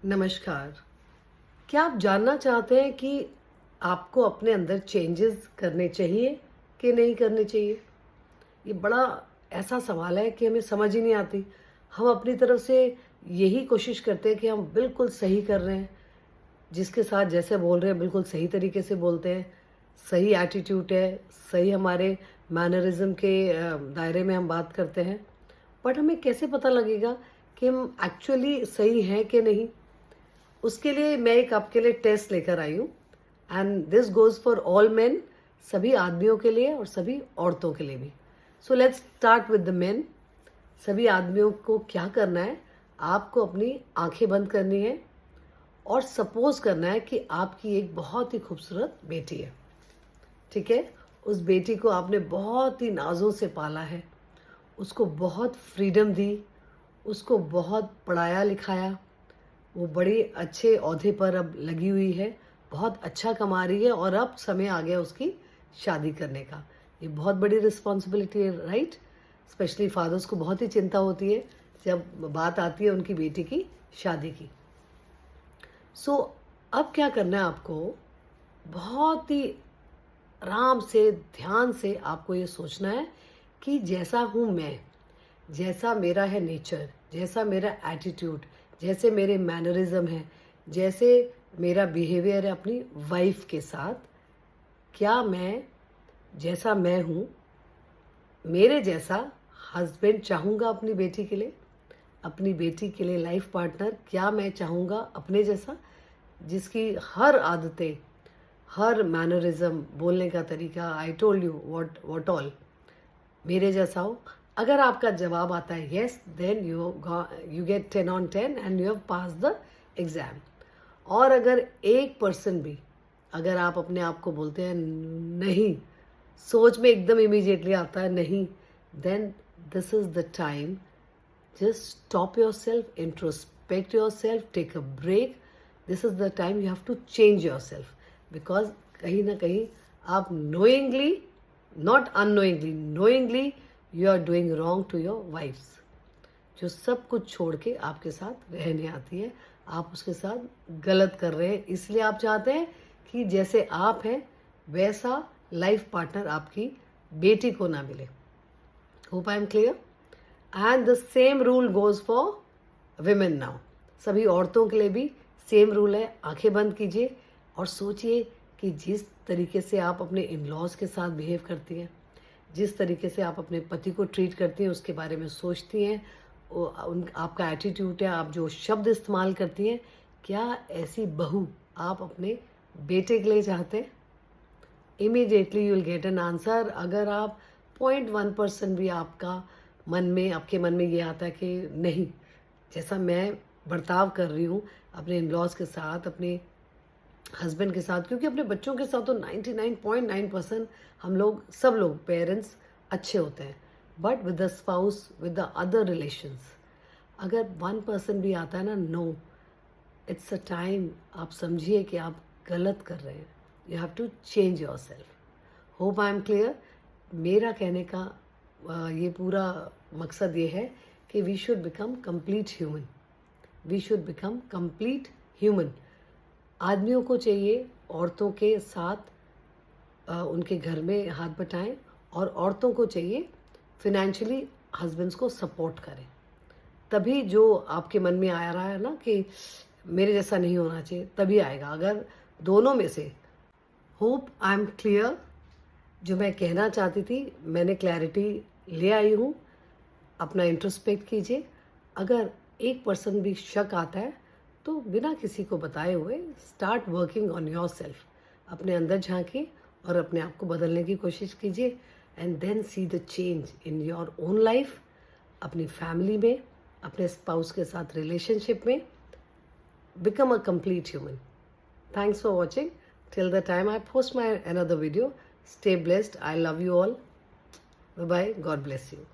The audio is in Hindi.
नमस्कार। क्या आप जानना चाहते हैं कि आपको अपने अंदर चेंजेस करने चाहिए कि नहीं करने चाहिए? ये बड़ा ऐसा सवाल है कि हमें समझ ही नहीं आती। हम अपनी तरफ से यही कोशिश करते हैं कि हम बिल्कुल सही कर रहे हैं, जिसके साथ जैसे बोल रहे हैं बिल्कुल सही तरीके से बोलते हैं, सही एटीट्यूड है, सही हमारे मैनरिज़्म के दायरे में हम बात करते हैं। बट हमें कैसे पता लगेगा कि हम एक्चुअली सही हैं कि नहीं? उसके लिए मैं एक आपके लिए टेस्ट लेकर आई हूँ and this goes for all main, सभी आदमियों के लिए और सभी औरतों के लिए भी। So let's start with the main. सभी आदमियों को क्या करना है, आपको अपनी आंखें बंद करनी है और सपोज करना है कि आपकी एक बहुत ही खूबसूरत बेटी है। ठीक है, उस बेटी को आपने बहुत ही नाजों से पाला है, उसको बहुत फ्रीडम दी, उसको बहुत पढ़ाया लिखाया, वो बड़े अच्छे ओहदे पर अब लगी हुई है, बहुत अच्छा कमा रही है और अब समय आ गया उसकी शादी करने का। ये बहुत बड़ी रिस्पॉन्सिबिलिटी है, राइट? स्पेशली फादर्स को बहुत ही चिंता होती है जब बात आती है उनकी बेटी की शादी की। सो अब क्या करना है आपको, बहुत ही आराम से, ध्यान से आपको ये सोचना है कि जैसा हूँ मैं, जैसा मेरा है नेचर, जैसा मेरा एटीट्यूड, जैसे मेरे मैनरिज्म है, जैसे मेरा बिहेवियर है अपनी वाइफ के साथ, क्या मैं जैसा मैं हूँ, मेरे जैसा हस्बैंड चाहूँगा अपनी बेटी के लिए, अपनी बेटी के लिए लाइफ पार्टनर क्या मैं चाहूँगा अपने जैसा, जिसकी हर आदतें, हर मैनरिज्म, बोलने का तरीका, I told you what all मेरे जैसा हो। अगर आपका जवाब आता है yes, then you get 10 on 10 and you have pass the exam. और अगर 1% भी, अगर आप अपने आप को बोलते हैं नहीं, सोच में एकदम इमीडिएटली आता है नहीं, then this is the time, just stop yourself, introspect yourself, take a break. This is the time you have to change yourself, because कहीं ना कहीं आप knowingly, not unknowingly, knowingly you are doing wrong to your wives, जो सब कुछ छोड़ के आपके साथ रहने आती है, आप उसके साथ गलत कर रहे हैं। इसलिए आप चाहते हैं कि जैसे आप हैं वैसा लाइफ पार्टनर आपकी बेटी को ना मिले। Hope I am clear? And the same rule goes for women now. सभी औरतों के लिए भी सेम रूल है। आंखें बंद कीजिए और सोचिए कि जिस तरीके से आप अपने इन लॉज के साथ बिहेव करती हैं, जिस तरीके से आप अपने पति को ट्रीट करती हैं, उसके बारे में सोचती हैं, आपका एटीट्यूड है, आप जो शब्द इस्तेमाल करती हैं, क्या ऐसी बहू आप अपने बेटे के लिए चाहते हैं? Immediately you will get an answer. अगर आप 0.1% भी आपके मन में ये आता है कि नहीं, जैसा मैं बर्ताव कर रही हूँ अपने इन लॉज के साथ, अपने हस्बैंड के साथ, क्योंकि अपने बच्चों के साथ तो 99.9% हम लोग, सब लोग पेरेंट्स अच्छे होते हैं, but with the spouse, with the other relations अगर 1% भी आता है ना, नो, इट्स अ टाइम, आप समझिए कि आप गलत कर रहे हैं। You have to change yourself. Hope I am clear? मेरा कहने का ये पूरा मकसद ये है कि we should become complete human. We should become complete human. आदमियों को चाहिए औरतों के साथ उनके घर में हाथ बटाएं, और औरतों को चाहिए फिनेंशियली हस्बैंड्स को सपोर्ट करें। तभी जो आपके मन में आ रहा है ना कि मेरे जैसा नहीं होना चाहिए, तभी आएगा, अगर दोनों में से। Hope I am clear? जो मैं कहना चाहती थी मैंने क्लैरिटी ले आई हूँ। अपना इंट्रोस्पेक्ट कीजिए। अगर 1% भी शक आता है तो बिना किसी को बताए हुए start working on your self. अपने अंदर झांकिए और अपने आप को बदलने की कोशिश कीजिए, and then see the change in your own life, अपनी फैमिली में, अपने स्पाउस के साथ रिलेशनशिप में। Become a complete human. Thanks for watching. Till the time I post my another video, stay blessed. I love you all. Bye bye. God bless you.